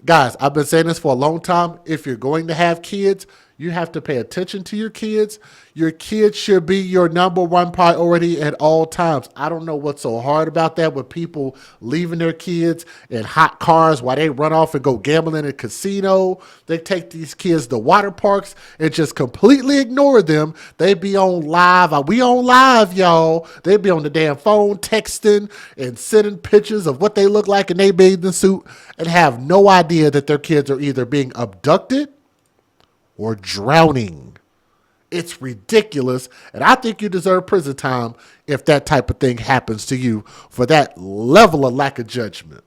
Guys, I've been saying this for a long time. If you're going to have kids, you have to pay attention to your kids. Your kids should be your number one priority at all times. I don't know what's so hard about that with people leaving their kids in hot cars while they run off and go gambling in a casino. They take these kids to water parks and just completely ignore them. They be on live. We on live, y'all. They be on the damn phone texting and sending pictures of what they look like in their bathing suit and have no idea that their kids are either being abducted or drowning. It's ridiculous, and I think you deserve prison time if that type of thing happens to you for that level of lack of judgment.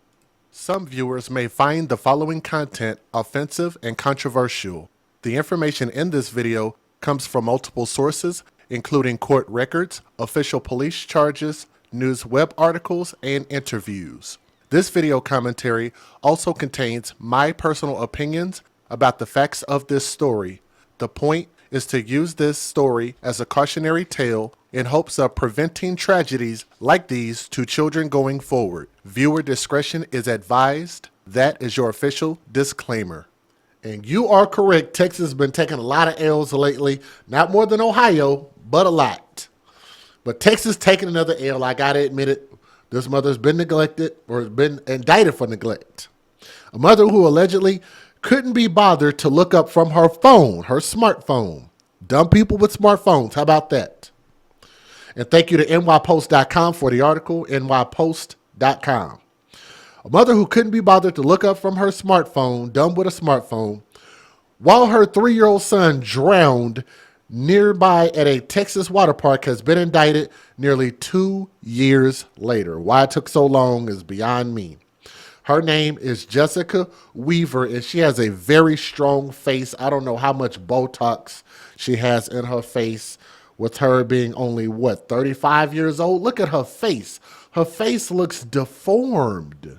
Some viewers may find the following content offensive and controversial. The information in this video comes from multiple sources, including court records, official police charges, news web articles, and interviews. This video commentary also contains my personal opinions about the facts of this story. The point is to use this story as a cautionary tale in hopes of preventing tragedies like these to children going forward. Viewer discretion is advised. That is your official disclaimer. And you are correct. Texas has been taking a lot of L's lately. Not more than Ohio, but a lot. But Texas taking another L. I got to admit it. This mother's been neglected or has been indicted for neglect. A mother who allegedly couldn't be bothered to look up from her phone, her smartphone. Dumb people with smartphones. How about that? And thank you to nypost.com for the article, nypost.com. A mother who couldn't be bothered to look up from her smartphone, dumb with a smartphone, while her 3-year-old son drowned nearby at a Texas water park has been indicted nearly 2 years later. Why it took so long is beyond me. Her name is Jessica Weaver, and she has a very strong face. I don't know how much Botox she has in her face with her being only, 35 years old? Look at her face. Her face looks deformed.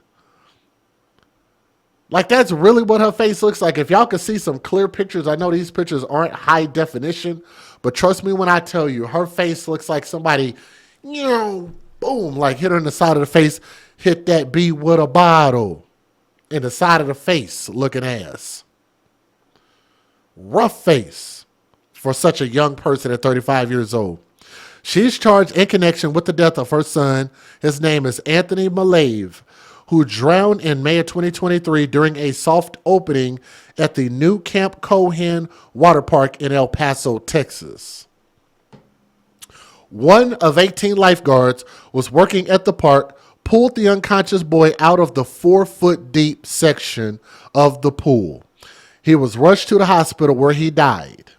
Like, that's really what her face looks like. If y'all could see some clear pictures, I know these pictures aren't high definition, but trust me when I tell you, her face looks like somebody, boom, like hit her in the side of the face, hit that bee with a bottle in the side of the face looking ass. Rough face for such a young person at 35 years old. She's charged in connection with the death of her son. His name is Anthony Malave, who drowned in May of 2023 during a soft opening at the new Camp Cohan water park in El Paso, Texas. One of 18 lifeguards was working at the park, pulled the unconscious boy out of the 4-foot deep section of the pool. He was rushed to the hospital where he died.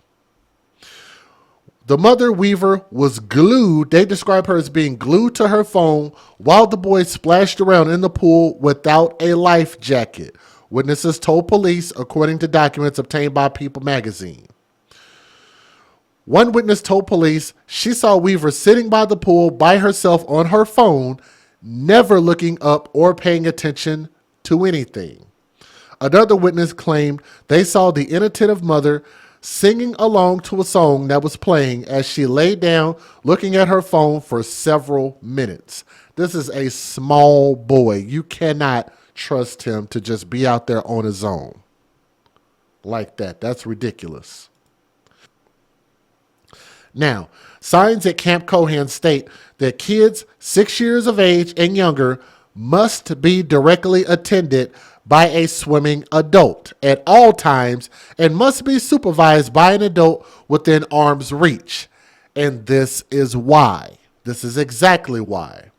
The mother, Weaver, was glued. They describe her as being glued to her phone while the boy splashed around in the pool without a life jacket. Witnesses told police, according to documents obtained by People magazine. One witness told police she saw Weaver sitting by the pool by herself on her phone, never looking up or paying attention to anything. Another witness claimed they saw the inattentive mother singing along to a song that was playing as she lay down looking at her phone for several minutes. This is a small boy. You cannot trust him to just be out there on his own like that. That's ridiculous. Now, signs at Camp Cohan state that kids 6 years of age and younger must be directly attended by a swimming adult at all times and must be supervised by an adult within arm's reach. And this is why. This is exactly why.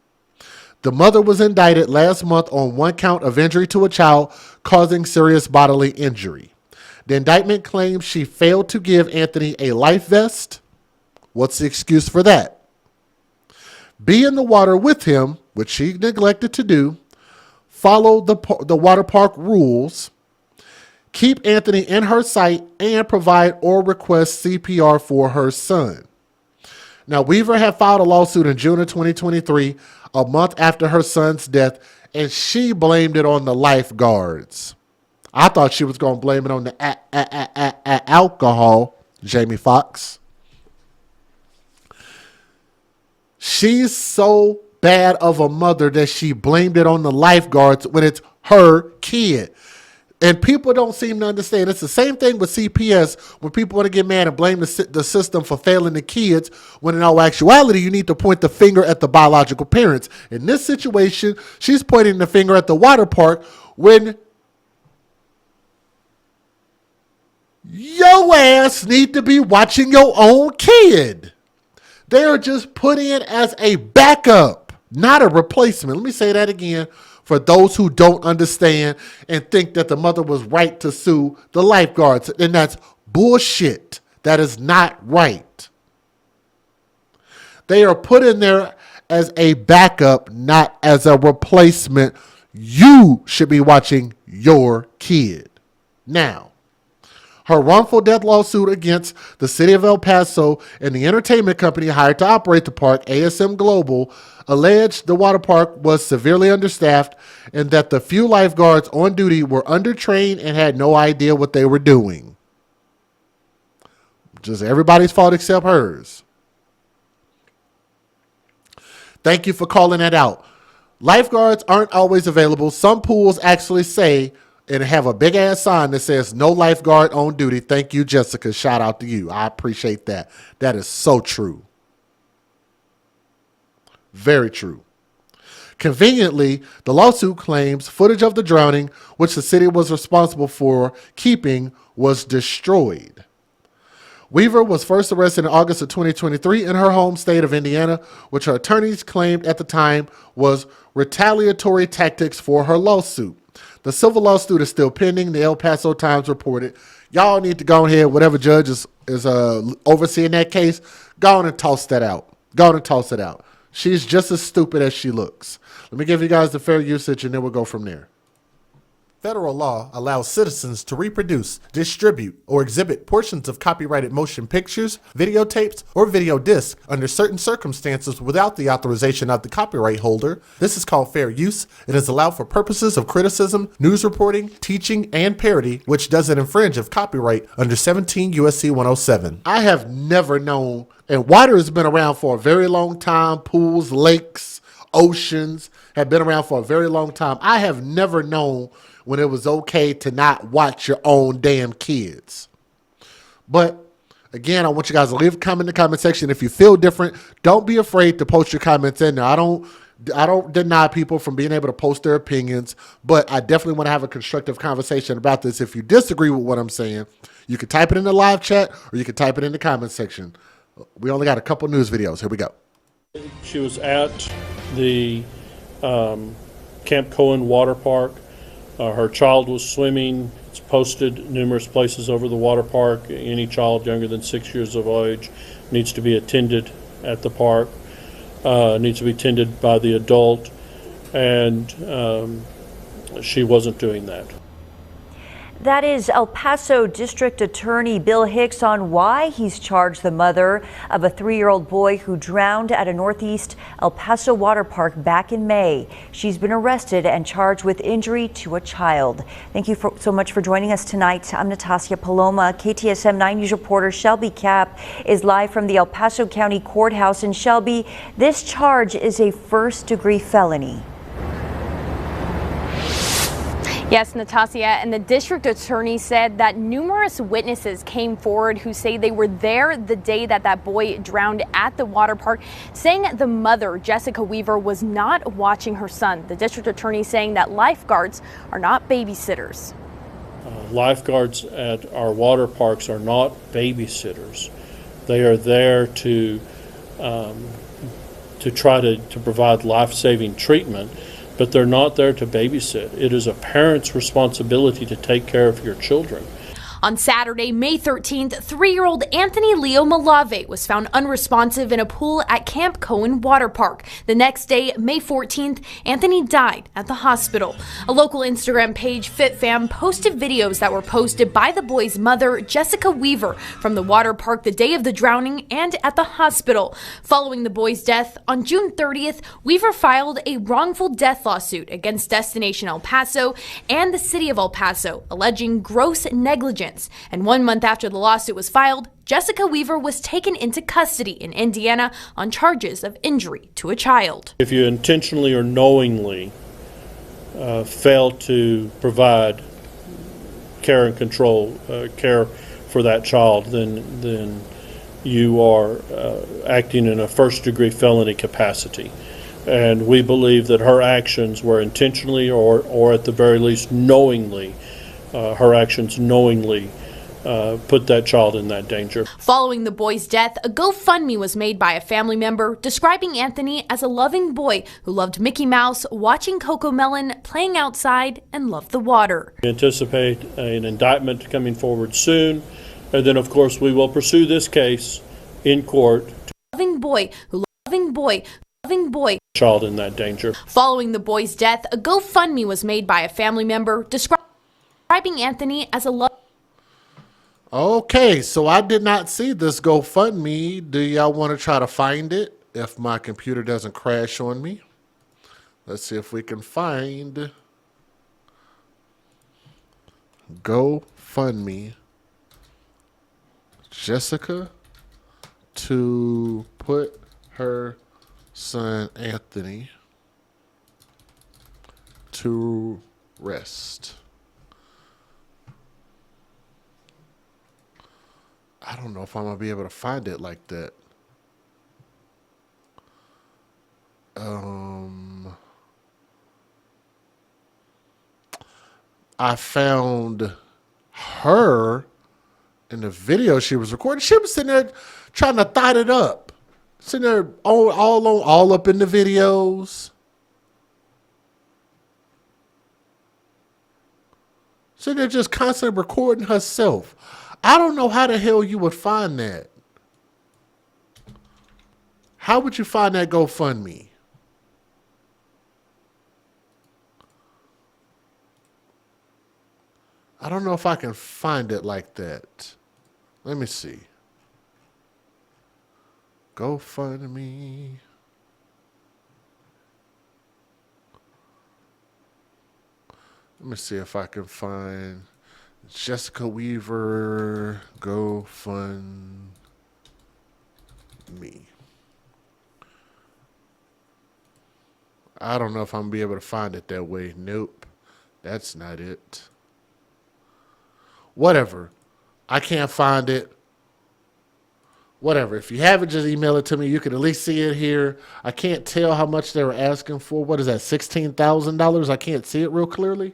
The mother was indicted last month on one count of injury to a child causing serious bodily injury. The indictment claims she failed to give Anthony a life vest. What's the excuse for that? Be in the water with him, which she neglected to do. Follow the water park rules. Keep Anthony in her sight and provide or request CPR for her son. Now, Weaver had filed a lawsuit in June of 2023, a month after her son's death, and she blamed it on the lifeguards. I thought she was going to blame it on the alcohol, Jamie Foxx. She's so bad of a mother that she blamed it on the lifeguards when it's her kid. And people don't seem to understand. It's the same thing with CPS when people want to get mad and blame the system for failing the kids, when in all actuality, you need to point the finger at the biological parents. In this situation, she's pointing the finger at the water park when your ass need to be watching your own kid. They are just putting it as a backup, not a replacement. Let me say that again for those who don't understand and think that the mother was right to sue the lifeguards. And that's bullshit. That is not right. They are put in there as a backup, not as a replacement. You should be watching your kid. Now, her wrongful death lawsuit against the city of El Paso and the entertainment company hired to operate the park, ASM Global, alleged the water park was severely understaffed and that the few lifeguards on duty were undertrained and had no idea what they were doing. Just everybody's fault except hers. Thank you for calling that out. Lifeguards aren't always available. Some pools actually say and have a big ass sign that says no lifeguard on duty. Thank you, Jessica. Shout out to you. I appreciate that. That is so true. Very true. Conveniently, the lawsuit claims footage of the drowning, which the city was responsible for keeping, was destroyed. Weaver was first arrested in August of 2023 in her home state of Indiana, which her attorneys claimed at the time was retaliatory tactics for her lawsuit. The civil lawsuit is still pending, the El Paso Times reported. Y'all need to go ahead, whatever judge is overseeing that case, go on and toss that out. Go on and toss it out. She's just as stupid as she looks. Let me give you guys the fair usage, and then we'll go from there. Federal law allows citizens to reproduce, distribute, or exhibit portions of copyrighted motion pictures, videotapes, or video discs under certain circumstances without the authorization of the copyright holder. This is called fair use. It is allowed for purposes of criticism, news reporting, teaching, and parody, which doesn't infringe of copyright under 17 U.S.C. 107. I have never known, and water has been around for a very long time. Pools, lakes, oceans have been around for a very long time. I have never known when it was okay to not watch your own damn kids. But again, I want you guys to leave a comment in the comment section. If you feel different, don't be afraid to post your comments in there. I don't deny people from being able to post their opinions, but I definitely want to have a constructive conversation about this. If you disagree with what I'm saying, you can type it in the live chat or you can type it in the comment section. We only got a couple news videos. Here we go. She was at the Camp Cohen water park. Her child was swimming. It's posted numerous places over the water park. Any child younger than 6 years of age needs to be attended at the park, needs to be attended by the adult, and she wasn't doing that. That is El Paso District Attorney Bill Hicks on why he's charged the mother of a 3-year-old boy who drowned at a Northeast El Paso water park back in May. She's been arrested and charged with injury to a child. Thank you so much for joining us tonight. I'm Natasha Paloma. KTSM 9 News reporter Shelby Kapp is live from the El Paso County Courthouse. And Shelby, this charge is a first-degree felony. Yes, Natasha, and the district attorney said that numerous witnesses came forward who say they were there the day that that boy drowned at the water park, saying the mother, Jessica Weaver, was not watching her son. The district attorney saying that lifeguards are not babysitters. Lifeguards at our water parks are not babysitters. They are there to try to provide life-saving treatment, but they're not there to babysit. It is a parent's responsibility to take care of your children. On Saturday, May 13th, 3-year-old Anthony Leo Malave was found unresponsive in a pool at Camp Cohen Water Park. The next day, May 14th, Anthony died at the hospital. A local Instagram page, FitFam, posted videos that were posted by the boy's mother, Jessica Weaver, from the water park the day of the drowning and at the hospital. Following the boy's death, on June 30th, Weaver filed a wrongful death lawsuit against Destination El Paso and the city of El Paso, alleging gross negligence. And 1 month after the lawsuit was filed, Jessica Weaver was taken into custody in Indiana on charges of injury to a child. If you intentionally or knowingly fail to provide care and control, care for that child, then you are acting in a first-degree felony capacity. And we believe that her actions were intentionally or at the very least knowingly, her actions knowingly put that child in that danger. Following the boy's death, a GoFundMe was made by a family member describing Anthony as a loving boy who loved Mickey Mouse, watching Cocomelon, playing outside, and loved the water. We anticipate an indictment coming forward soon, and then of course we will pursue this case in court. Loving boy who loving boy. Child in that danger. Following the boy's death, a GoFundMe was made by a family member describing Anthony as a Okay, so I did not see this GoFundMe. Do y'all want to try to find it if my computer doesn't crash on me? Let's see if we can find GoFundMe Jessica to put her son Anthony to rest. I don't know if I'm going to be able to find it like that. I found her in the video she was recording. She was sitting there trying to thought it up. Sitting there all up in the videos. Sitting there just constantly recording herself. I don't know how the hell you would find that. How would you find that GoFundMe? I don't know if I can find it like that. Let me see. GoFundMe. Let me see if I can find Jessica Weaver GoFundMe. I don't know if I'm gonna be able to find it that way. Nope, that's not it. Whatever. I can't find it. Whatever. If you have it, just email it to me. You can at least see it here. I can't tell how much they were asking for. What is that, $16,000? I can't see it real clearly.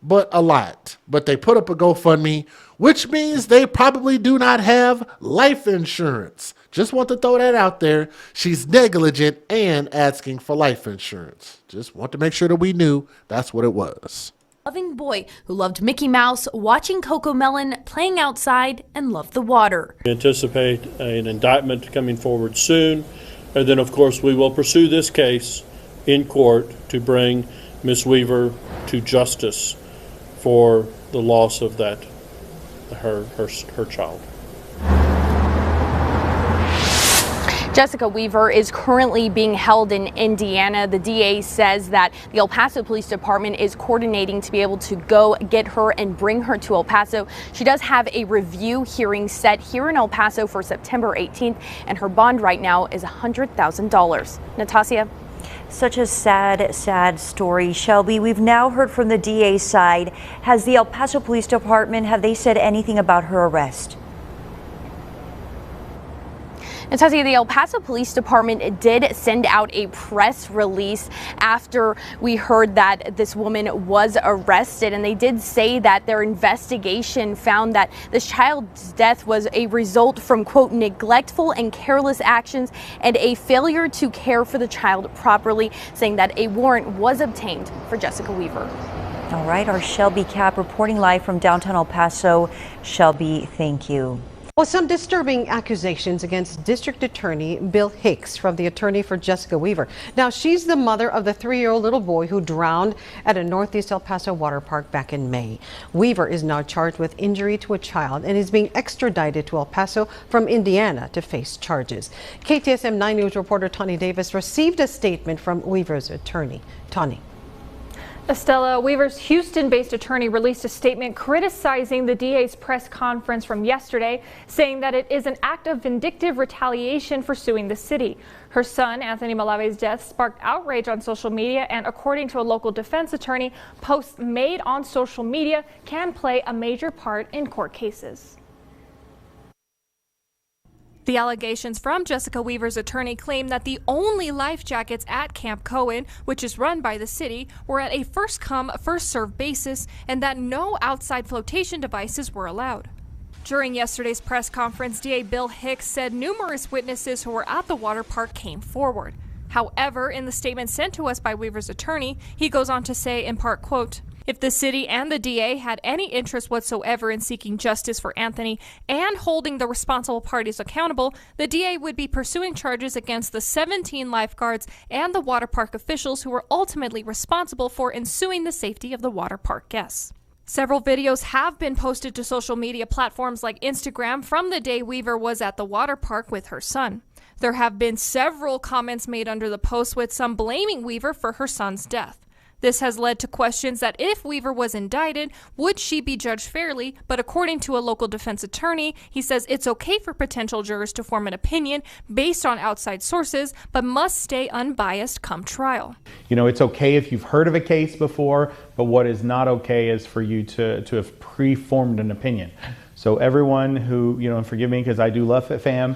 But a lot. But they put up a GoFundMe, which means they probably do not have life insurance. Just want to throw that out there. She's negligent and asking for life insurance. Just want to make sure that we knew that's what it was. Loving boy who loved Mickey Mouse, watching Cocomelon, playing outside, and loved the water. We anticipate an indictment coming forward soon, and then of course we will pursue this case in court to bring Ms. Weaver to justice for the loss of that her child. Jessica Weaver is currently being held in Indiana. The DA says that the El Paso Police Department is coordinating to be able to go get her and bring her to El Paso. She does have a review hearing set here in El Paso for September 18th, and her bond right now is $100,000. Natasha? Such a sad, sad story, Shelby. We've now heard from the DA's side. Has the El Paso Police Department, have they said anything about her arrest? Natasha, the El Paso Police Department did send out a press release after we heard that this woman was arrested, and they did say that their investigation found that this child's death was a result from, quote, neglectful and careless actions and a failure to care for the child properly, saying that a warrant was obtained for Jessica Weaver. All right, our Shelby Cap reporting live from downtown El Paso. Shelby, thank you. Well, some disturbing accusations against District Attorney Bill Hicks from the attorney for Jessica Weaver. Now, she's the mother of the 3-year-old little boy who drowned at a Northeast El Paso water park back in May. Weaver is now charged with injury to a child and is being extradited to El Paso from Indiana to face charges. KTSM 9 News reporter Tawny Davis received a statement from Weaver's attorney. Tawny. Estella, Weaver's Houston-based attorney released a statement criticizing the DA's press conference from yesterday, saying that it is an act of vindictive retaliation for suing the city. Her son, Anthony Malave's death sparked outrage on social media, and according to a local defense attorney, posts made on social media can play a major part in court cases. The allegations from Jessica Weaver's attorney claim that the only life jackets at Camp Cohen, which is run by the city, were at a first-come, first-served basis, and that no outside flotation devices were allowed. During yesterday's press conference, DA Bill Hicks said numerous witnesses who were at the water park came forward. However, in the statement sent to us by Weaver's attorney, he goes on to say, in part, quote, "If the city and the DA had any interest whatsoever in seeking justice for Anthony and holding the responsible parties accountable, the DA would be pursuing charges against the 17 lifeguards and the water park officials who were ultimately responsible for ensuing the safety of the water park guests." Several videos have been posted to social media platforms like Instagram from the day Weaver was at the water park with her son. There have been several comments made under the post, with some blaming Weaver for her son's death. This has led to questions that if Weaver was indicted, would she be judged fairly? But according to a local defense attorney, he says it's okay for potential jurors to form an opinion based on outside sources, but must stay unbiased come trial. You know, it's okay if you've heard of a case before, but what is not okay is for you to have pre-formed an opinion. So everyone who, you know, and forgive me because I do love FitFam,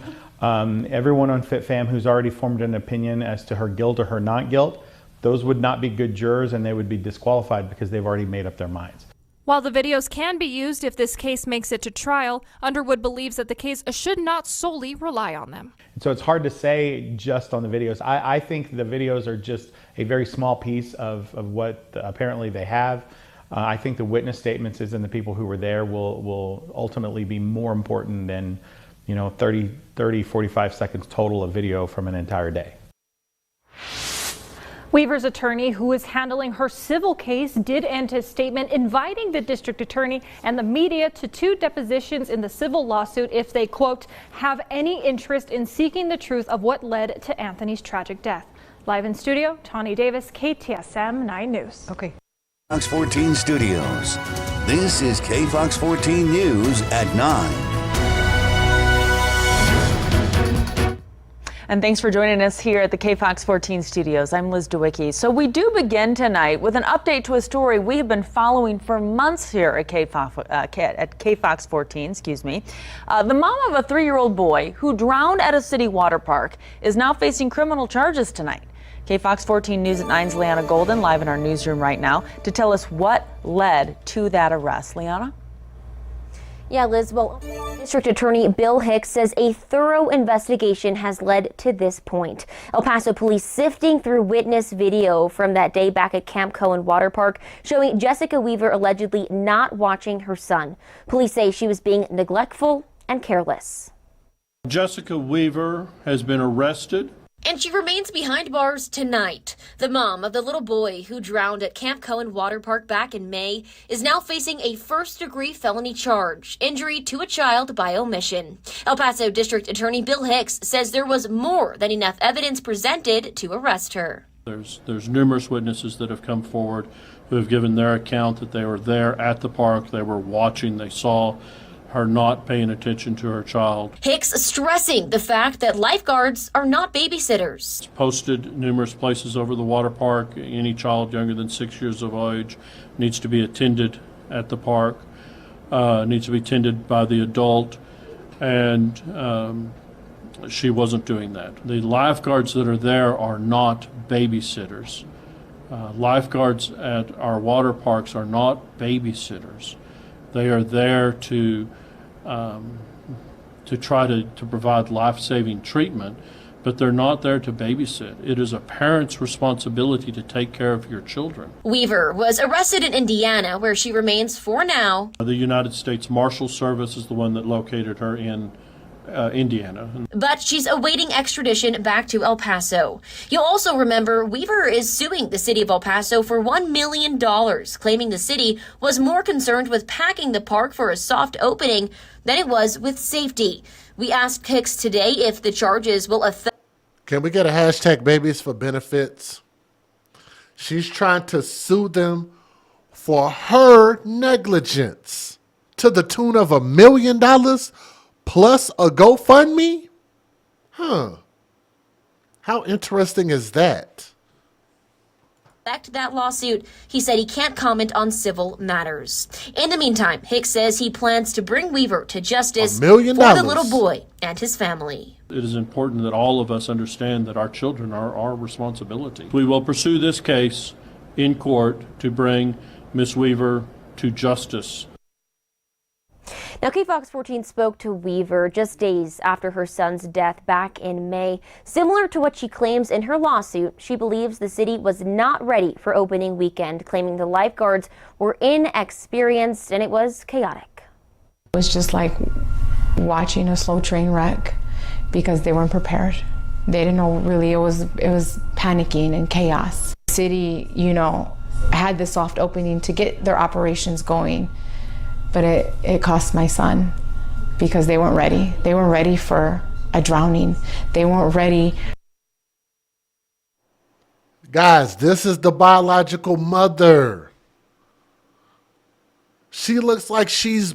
everyone on FitFam who's already formed an opinion as to her guilt or her not guilt, those would not be good jurors and they would be disqualified because they've already made up their minds. While the videos can be used if this case makes it to trial, Underwood believes that the case should not solely rely on them. So it's hard to say just on the videos. I think the videos are just a very small piece of what apparently they have. I think the witness statements and the people who were there will ultimately be more important than, you know, 30, 45 seconds total of video from an entire day. Weaver's attorney, who is handling her civil case, did end his statement inviting the district attorney and the media to 2 depositions in the civil lawsuit if they, quote, have any interest in seeking the truth of what led to Anthony's tragic death. Live in studio, Tawny Davis, KTSM 9 News. Okay. Fox 14 Studios. This is KFOX 14 News at 9. And thanks for joining us here at the KFOX 14 studios. I'm Liz DeWicki. So we do begin tonight with an update to a story we have been following for months here at KFOX 14. The mom of a 3-year-old boy who drowned at a city water park is now facing criminal charges tonight. KFOX 14 News at 9's Liana Golden live in our newsroom right now to tell us what led to that arrest. Liana? Yeah, Liz, well, District Attorney Bill Hicks says a thorough investigation has led to this point. El Paso police sifting through witness video from that day back at Camp Cohen Water Park showing Jessica Weaver allegedly not watching her son. Police say she was being neglectful and careless. Jessica Weaver has been arrested. And she remains behind bars tonight. The mom of the little boy who drowned at Camp Cohen Water Park back in May is now facing a first-degree felony charge, injury to a child by omission. El Paso District Attorney Bill Hicks says there was more than enough evidence presented to arrest her. There's numerous witnesses that have come forward who have given their account that they were there at the park, they were watching, they saw her not paying attention to her child. Hicks stressing the fact that lifeguards are not babysitters. It's posted numerous places over the water park. Any child younger than 6 years of age needs to be attended at the park, needs to be tended by the adult, and she wasn't doing that. The lifeguards that are there are not babysitters. Lifeguards at our water parks are not babysitters. They are there to try to provide life-saving treatment, but they're not there to babysit. It is a parent's responsibility to take care of your children. Weaver was arrested in Indiana, where she remains for now. The United States Marshal Service is the one that located her in Indiana. But she's awaiting extradition back to El Paso. You'll also remember Weaver is suing the city of El Paso for $1 million, claiming the city was more concerned with packing the park for a soft opening than it was with safety. We asked Hicks today if the charges will affect. Can we get a hashtag babies for benefits? She's trying to sue them for her negligence to the tune of $1 million plus a GoFundMe? Huh. How interesting is that? Back to that lawsuit, he said he can't comment on civil matters. In the meantime, Hicks says he plans to bring Weaver to justice $1 million for the little boy and his family. It is important that all of us understand that our children are our responsibility. We will pursue this case in court to bring Miss Weaver to justice. Now, KFOX 14 spoke to Weaver just days after her son's death back in May. Similar to what she claims in her lawsuit, she believes the city was not ready for opening weekend, claiming the lifeguards were inexperienced and it was chaotic. It was just like watching a slow train wreck because they weren't prepared. They didn't know really, it was panicking and chaos. The city, had the soft opening to get their operations going. But it cost my son because they weren't ready. They weren't ready for a drowning. They weren't ready. Guys, this is the biological mother. She looks like she's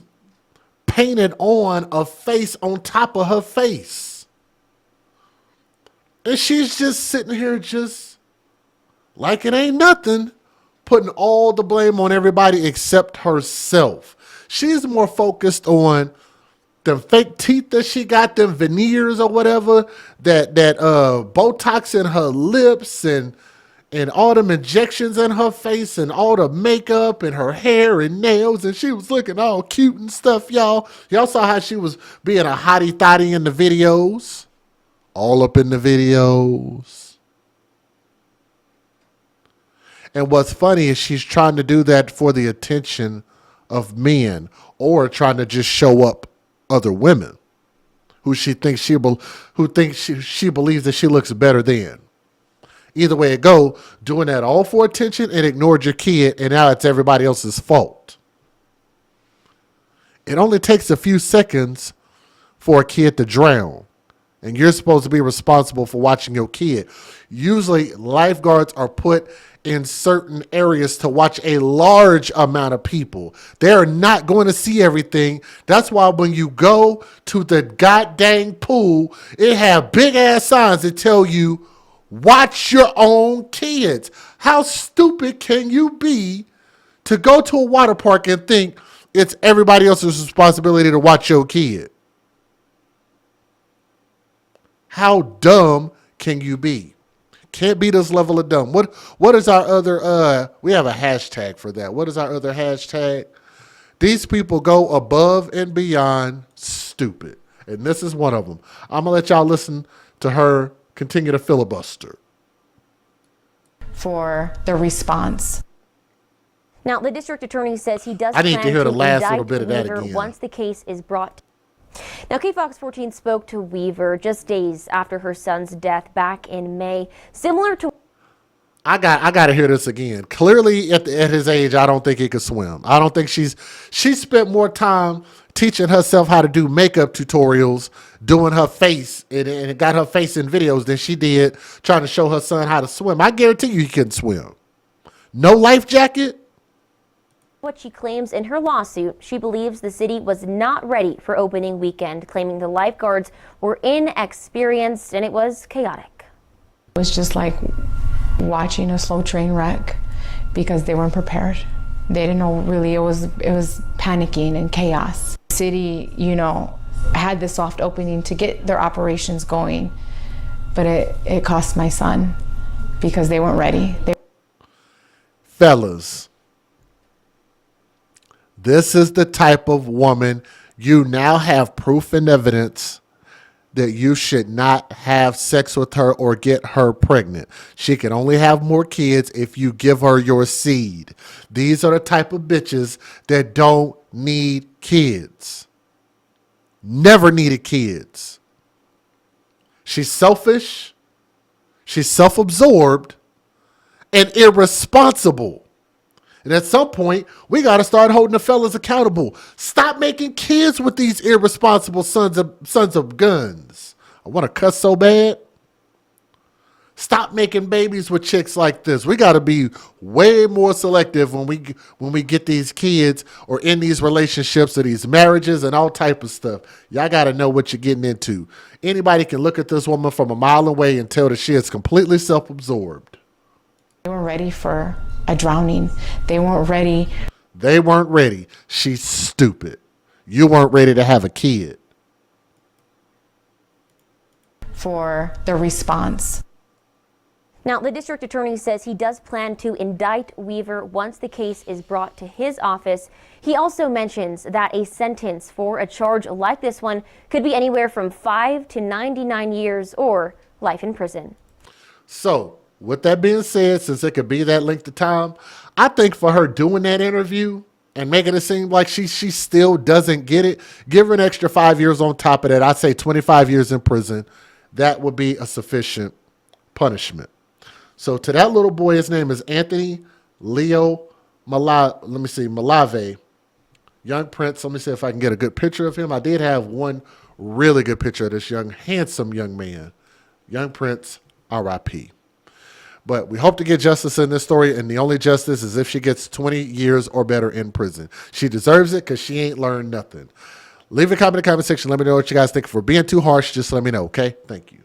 painted on a face on top of her face. And she's just sitting here just like it ain't nothing, putting all the blame on everybody except herself. She's more focused on them fake teeth that she got, them veneers or whatever, that Botox in her lips and all them injections in her face and all the makeup and her hair and nails, and she was looking all cute and stuff, y'all. Y'all saw how she was being a hottie thottie in the videos. All up in the videos. And what's funny is she's trying to do that for the attention of men, or trying to just show up other women who she thinks she believes that she looks better than. Either way it go, doing that all for attention and ignored your kid, and now it's everybody else's fault. It only takes a few seconds for a kid to drown, and you're supposed to be responsible for watching your kid. Usually lifeguards are put in certain areas to watch a large amount of people. They're not going to see everything. That's why when you go to the goddamn pool, it have big ass signs that tell you, watch your own kids. How stupid can you be to go to a water park and think it's everybody else's responsibility to watch your kid? How dumb can you be? Can't be this level of dumb. What is our other, we have a hashtag for that. What is our other hashtag? These people go above and beyond stupid. And this is one of them. I'm going to let y'all listen to her continue to filibuster. For the response. Now, the district attorney says he does I need plan to hear the last indict little bit of that Weaver again. once the case is brought. Now, KFOX 14 spoke to Weaver just days after her son's death back in May. Similar to... I got to hear this again. Clearly, at his age, I don't think he could swim. I don't think she spent more time teaching herself how to do makeup tutorials, doing her face, and got her face in videos than she did trying to show her son how to swim. I guarantee you he couldn't swim. No life jacket? What she claims in her lawsuit, she believes the city was not ready for opening weekend, claiming the lifeguards were inexperienced and it was chaotic. It was just like watching a slow train wreck because they weren't prepared. They didn't know really, it was panicking and chaos. The city, had the soft opening to get their operations going, but it cost my son because they weren't ready. Fellas, this is the type of woman you now have proof and evidence that you should not have sex with her or get her pregnant. She can only have more kids if you give her your seed. These are the type of bitches that don't need kids. Never needed kids. She's selfish, she's self-absorbed, and irresponsible. And at some point, we got to start holding the fellas accountable. Stop making kids with these irresponsible sons of guns. I want to cuss so bad. Stop making babies with chicks like this. We got to be way more selective when we get these kids or in these relationships or these marriages and all type of stuff. Y'all got to know what you're getting into. Anybody can look at this woman from a mile away and tell that she is completely self-absorbed. They weren't ready for a drowning. They weren't ready. They weren't ready. She's stupid. You weren't ready to have a kid. For the response. Now, the district attorney says he does plan to indict Weaver once the case is brought to his office. He also mentions that a sentence for a charge like this one could be anywhere from 5 to 99 years or life in prison. So, with that being said, since it could be that length of time, I think for her doing that interview and making it seem like she still doesn't get it, give her an extra 5 years on top of that. I'd say 25 years in prison. That would be a sufficient punishment. So to that little boy, his name is Anthony Leo Malave, young prince. Let me see if I can get a good picture of him. I did have one really good picture of this handsome young man. Young prince, R.I.P. But we hope to get justice in this story, and the only justice is if she gets 20 years or better in prison. She deserves it because she ain't learned nothing. Leave a comment in the comment section. Let me know what you guys think. If we're being too harsh, just let me know, okay? Thank you.